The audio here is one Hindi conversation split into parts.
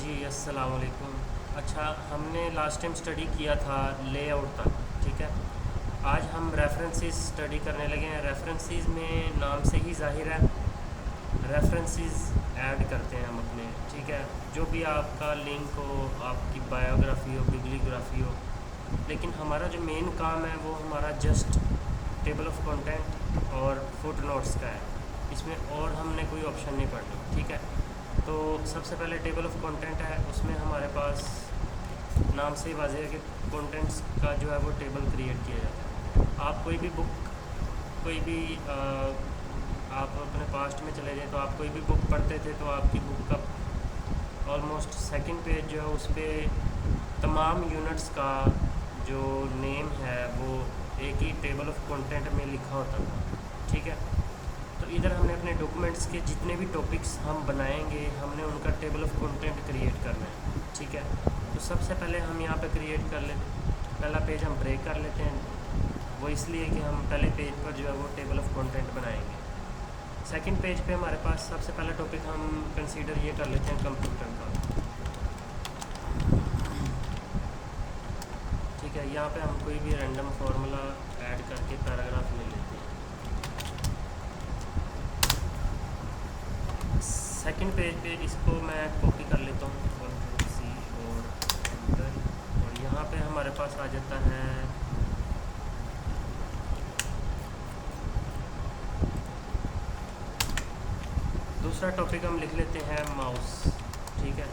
जी अस्सलाम वालेकुम। अच्छा, हमने लास्ट टाइम स्टडी किया था लेआउट तक, ठीक है। आज हम रेफरेंसेस स्टडी करने लगे हैं। रेफरेंसेस में नाम से ही ज़ाहिर है, रेफरेंसेस ऐड करते हैं हम अपने, ठीक है। जो भी आपका लिंक हो, आपकी बायोग्राफी हो, बिब्लियोग्राफी हो, लेकिन हमारा जो मेन काम है वो हमारा जस्ट टेबल ऑफ कंटेंट और फुट नोट्स का है। इसमें और हमने कोई ऑप्शन नहीं पढ़नी, ठीक है। तो सबसे पहले टेबल ऑफ कंटेंट है, उसमें हमारे पास नाम से ही वाज़ेह है कि कंटेंट्स का जो है वो टेबल क्रिएट किया जाता है। आप कोई भी बुक, कोई भी आप अपने पास्ट में चले जाएँ तो आप कोई भी बुक पढ़ते थे तो आपकी बुक का ऑलमोस्ट सेकंड पेज जो है उस पर तमाम यूनिट्स का जो नेम है वो एक ही टेबल ऑफ कंटेंट में लिखा होता था, ठीक है। तो इधर हमने अपने डॉक्यूमेंट्स के जितने भी टॉपिक्स हम बनाएंगे, हमने उनका टेबल ऑफ कंटेंट क्रिएट करना है, ठीक है। तो सबसे पहले हम यहाँ पे क्रिएट कर लेते हैं, पहला पेज हम ब्रेक कर लेते हैं। वो इसलिए कि हम पहले पेज पर जो है वो टेबल ऑफ कंटेंट बनाएंगे। सेकंड पेज पे हमारे पास सबसे पहला टॉपिक हम कंसीडर ये कर लेते हैं कंप्यूटर का, ठीक है। यहाँ पे हम कोई भी रैंडम फार्मूला ऐड करके पैराग्राफ ले लेते हैं। सेकंड पेज पे इसको मैं कॉपी कर लेता हूँ सी और एंटर, और यहाँ पे हमारे पास आ जाता है दूसरा टॉपिक हम लिख लेते हैं माउस, ठीक है।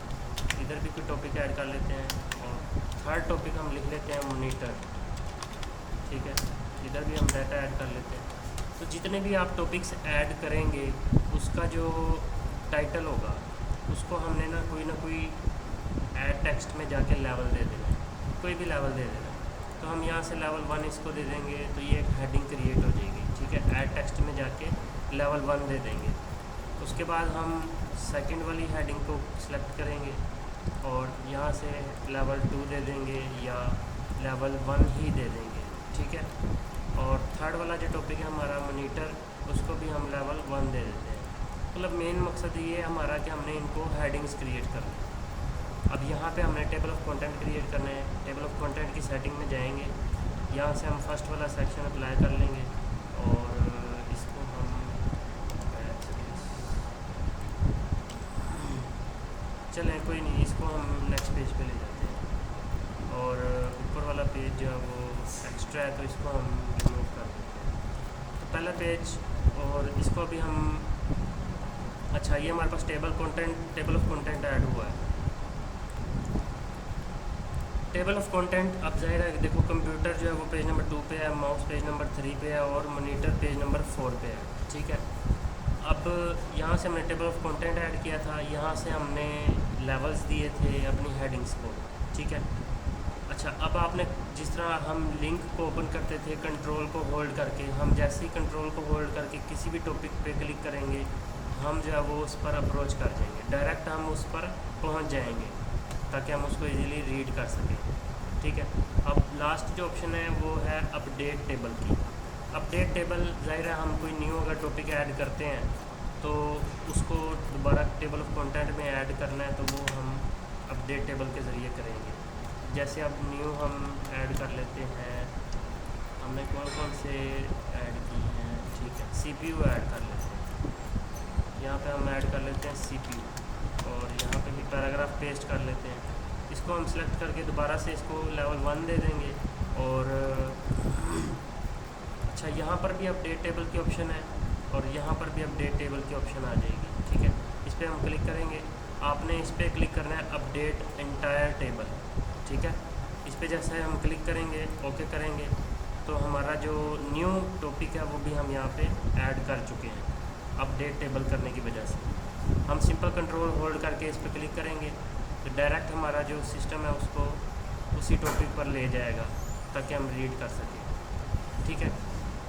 इधर भी कोई टॉपिक ऐड कर लेते हैं, और थर्ड टॉपिक हम लिख लेते हैं मॉनिटर, ठीक है। इधर भी हम डाटा ऐड कर लेते हैं। तो जितने भी आप टॉपिक्स ऐड करेंगे उसका जो टाइटल होगा उसको हमने ना कोई ऐड टेक्स्ट में जाके लेवल दे देना है, कोई भी लेवल दे देना है। तो हम यहाँ से लेवल 1 इसको दे देंगे तो ये एक हेडिंग क्रिएट हो जाएगी, ठीक है। ऐड टेक्स्ट में जाके लेवल 1 दे देंगे। उसके बाद हम सेकंड वाली हेडिंग को सिलेक्ट करेंगे और यहाँ से लेवल 2 दे देंगे या लेवल 1 ही दे देंगे, ठीक है। और थर्ड वाला जो टॉपिक है हमारा मॉनिटर, उसको भी हम लेवल 1 दे देते हैं। मतलब मेन मकसद ये है हमारा कि हमने इनको हेडिंग्स क्रिएट करना है। अब यहाँ पे हमने टेबल ऑफ कंटेंट क्रिएट करना है। टेबल ऑफ कंटेंट की सेटिंग में जाएंगे, यहाँ से हम फर्स्ट वाला सेक्शन अप्लाई कर लेंगे और इसको हम चलें कोई नहीं, इसको हम नेक्स्ट पेज पे ले जाते हैं। और ऊपर वाला पेज जो है वो एक्स्ट्रा है तो इसको हम रिमूव कर देते हैं। तो पहला पेज, और इसको भी हम, अच्छा ये हमारे पास टेबल ऑफ कंटेंट ऐड हुआ है। टेबल ऑफ कंटेंट अब जाहिर है, देखो कंप्यूटर जो है वो पेज नंबर 2 पे है, माउस पेज नंबर 3 पे है और मॉनिटर पेज नंबर 4 पे है, ठीक है। अब यहाँ से हमने टेबल ऑफ कंटेंट ऐड किया था, यहाँ से हमने लेवल्स दिए थे अपनी हेडिंग्स को, ठीक है। अच्छा, अब आपने जिस तरह हम लिंक को ओपन करते थे कंट्रोल को होल्ड करके, हम जैसे ही कंट्रोल को होल्ड करके किसी भी टॉपिक पे क्लिक करेंगे हम जो है वो उस पर अप्रोच कर जाएंगे, डायरेक्ट हम उस पर पहुंच जाएंगे ताकि हम उसको इजीली रीड कर सकें, ठीक है। अब लास्ट जो ऑप्शन है वो है अपडेट टेबल की। अपडेट टेबल ज़ाहिर है हम कोई न्यू अगर टॉपिक ऐड करते हैं तो उसको दोबारा टेबल ऑफ कंटेंट में ऐड करना है तो वो हम अपडेट टेबल के ज़रिए करेंगे। जैसे अब न्यू हम ऐड कर लेते हैं, हमने कौन से ऐड की हैं, ठीक है, CPU ऐड कर लेते हैं। यहाँ पे हम ऐड कर लेते हैं CPU और यहाँ पे भी पैराग्राफ पेस्ट कर लेते हैं। इसको हम सेलेक्ट करके दोबारा से इसको लेवल 1 दे देंगे। और अच्छा, यहाँ पर भी अपडेट टेबल की ऑप्शन है और यहाँ पर भी अपडेट टेबल की ऑप्शन आ जाएगी, ठीक है। इस पर हम क्लिक करेंगे, आपने इस पर क्लिक करना है अपडेट एंटायर टेबल, ठीक है। इस पर जैसे हम क्लिक करेंगे, ओके करेंगे, तो हमारा जो न्यू टॉपिक है वो भी हम यहाँ पे ऐड कर चुके हैं अपडेट टेबल करने की वजह से। हम सिंपल कंट्रोल होल्ड करके इस पर क्लिक करेंगे तो डायरेक्ट हमारा जो सिस्टम है उसको उसी टॉपिक पर ले जाएगा ताकि हम रीड कर सकें, ठीक है।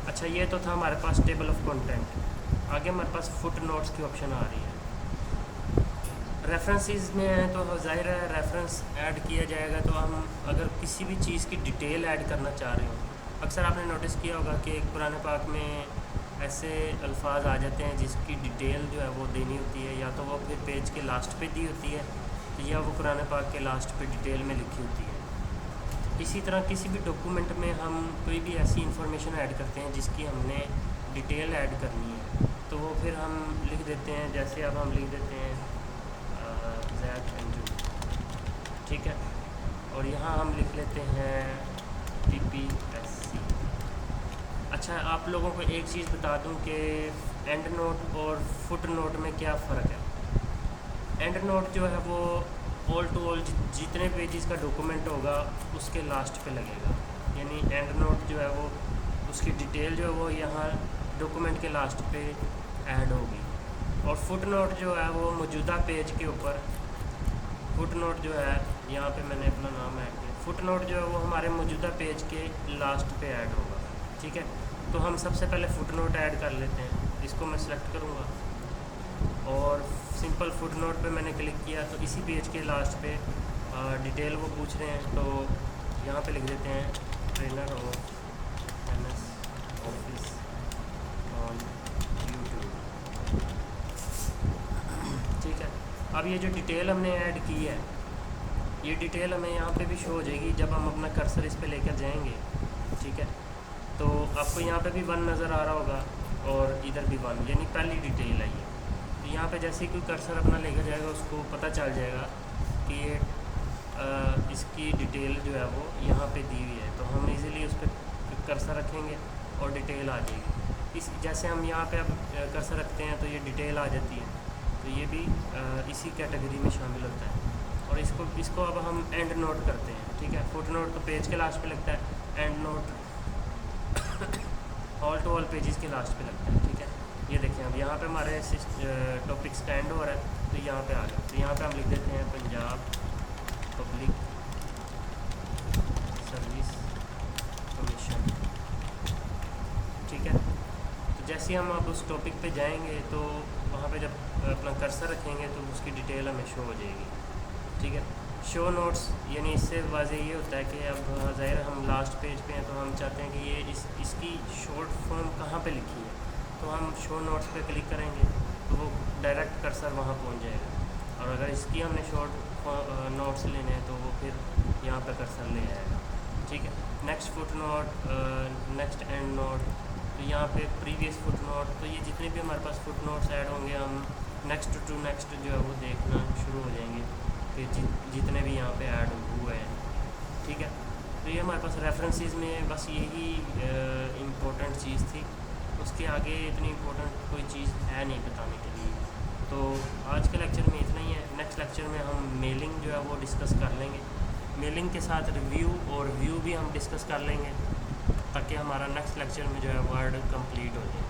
अच्छा, ये तो था हमारे पास टेबल ऑफ कंटेंट। आगे हमारे पास फुट नोट्स की ऑप्शन आ रही है। रेफरेंसेस में है तो जाहिर है रेफरेंस ऐड किया जाएगा। तो हम अगर किसी भी चीज़ की डिटेल ऐड करना चाह रहे हो, अक्सर आपने नोटिस किया होगा कि एक कुरान पाक में ऐसे अल्फाज आ जाते हैं जिसकी डिटेल जो है वो देनी होती है, या तो वो फिर पेज के लास्ट पे दी होती है तो या वो कुरान पाक के लास्ट पे डिटेल में लिखी होती है। इसी तरह किसी भी डॉक्यूमेंट में हम कोई भी ऐसी इंफॉर्मेशन ऐड करते हैं जिसकी हमने डिटेल ऐड करनी है, तो वो फिर हम लिख देते हैं, जैसे अब हम लिख देते हैं ज़ैक एंड्रू, ठीक है। और यहाँ हम लिख लेते हैं PPSC। अच्छा, आप लोगों को एक चीज़ बता दूं कि एंड नोट और फुट नोट में क्या फ़र्क है। एंड नोट जो है वो ऑल टू ऑल जितने पेजेस का डॉक्यूमेंट होगा उसके लास्ट पे लगेगा, यानी एंड नोट जो है वो उसकी डिटेल जो है वो यहाँ डॉक्यूमेंट के लास्ट पे ऐड होगी। और फुट नोट जो है वो मौजूदा पेज के ऊपर, फुट नोट जो है यहाँ पे मैंने अपना नाम ऐड किया, फुट नोट जो है वो हमारे मौजूदा पेज के लास्ट पे ऐड होगा, ठीक है। तो हम सबसे पहले फुट नोट ऐड कर लेते हैं। इसको मैं सेलेक्ट करूँगा और सिंपल फुट नोट पर मैंने क्लिक किया तो इसी पेज के लास्ट पे डिटेल वो पूछ रहे हैं, तो यहाँ पे लिख देते हैं trainer of MS office on YouTube, ठीक है। अब ये जो डिटेल हमने ऐड की है, ये डिटेल हमें यहाँ पे भी शो हो जाएगी जब हम अपना कर्सर इस पे लेकर जाएंगे, ठीक है। तो आपको यहाँ पे भी 1 नज़र आ रहा होगा और इधर भी 1, यानी पहली डिटेल आई है। तो यहाँ पे जैसे ही कोई कर्सर अपना लेकर जाएगा उसको पता चल जाएगा कि ये इसकी डिटेल जो है वो यहाँ पे दी हुई है, तो हम इजीली उस पर कर्सर रखेंगे और डिटेल आ जाएगी। इस जैसे हम यहाँ पे अब कर्सर रखते हैं तो ये डिटेल आ जाती है, तो ये भी इसी कैटेगरी में शामिल होता है। और इसको अब हम एंड नोट करते हैं, ठीक है। फुट नोट तो पेज के लास्ट पे लगता है, end note all to all pages के लास्ट पे लगता है, ठीक है। ये देखें अब यहाँ पे हमारे टॉपिक स्टैंड हो रहा है, तो यहाँ पे आ गया। तो यहाँ पे हम लिख देते हैं पंजाब पब्लिक सर्विस कमीशन, ठीक है। तो जैसे ही हम अब उस टॉपिक पे जाएंगे तो वहाँ पे जब अपना कर्सर रखेंगे तो उसकी डिटेल हमें शो हो जाएगी, ठीक है। शो नोट्स यानी इससे वाज़े ये होता है कि अब ज़ाहिर हम लास्ट पेज पे हैं तो हम चाहते हैं कि ये इसकी शॉर्ट फॉर्म कहाँ पे लिखी है, तो हम शो नोट्स पे क्लिक करेंगे तो वो डायरेक्ट कर्सर वहाँ पहुँच जाएगा। और अगर इसकी हमने शॉर्ट नोट्स लेने हैं तो वो फिर यहाँ पे कर्सर ले आएगा, ठीक है। Next foot note, next and note, तो यहाँ पे प्रीवियस फुट नोट, तो ये जितने भी हमारे पास फुट नोट्स ऐड होंगे हम नेक्स्ट टू नेक्स्ट जो है वो देखना शुरू हो जाएंगे कि जितने भी यहाँ पे ऐड हुए हैं, ठीक है। तो ये हमारे पास रेफरेंसेस में बस यही इम्पोर्टेंट चीज़ थी, उसके आगे इतनी इम्पोर्टेंट कोई चीज़ है नहीं बताने के लिए। तो आज के लेक्चर में इतना ही है। नेक्स्ट लेक्चर में हम मेलिंग जो है वो डिस्कस कर लेंगे, मेलिंग के साथ रिव्यू और व्यू भी हम डिस्कस कर लेंगे ताकि हमारा नेक्स्ट लेक्चर में जो है वर्ड कंप्लीट हो जाए।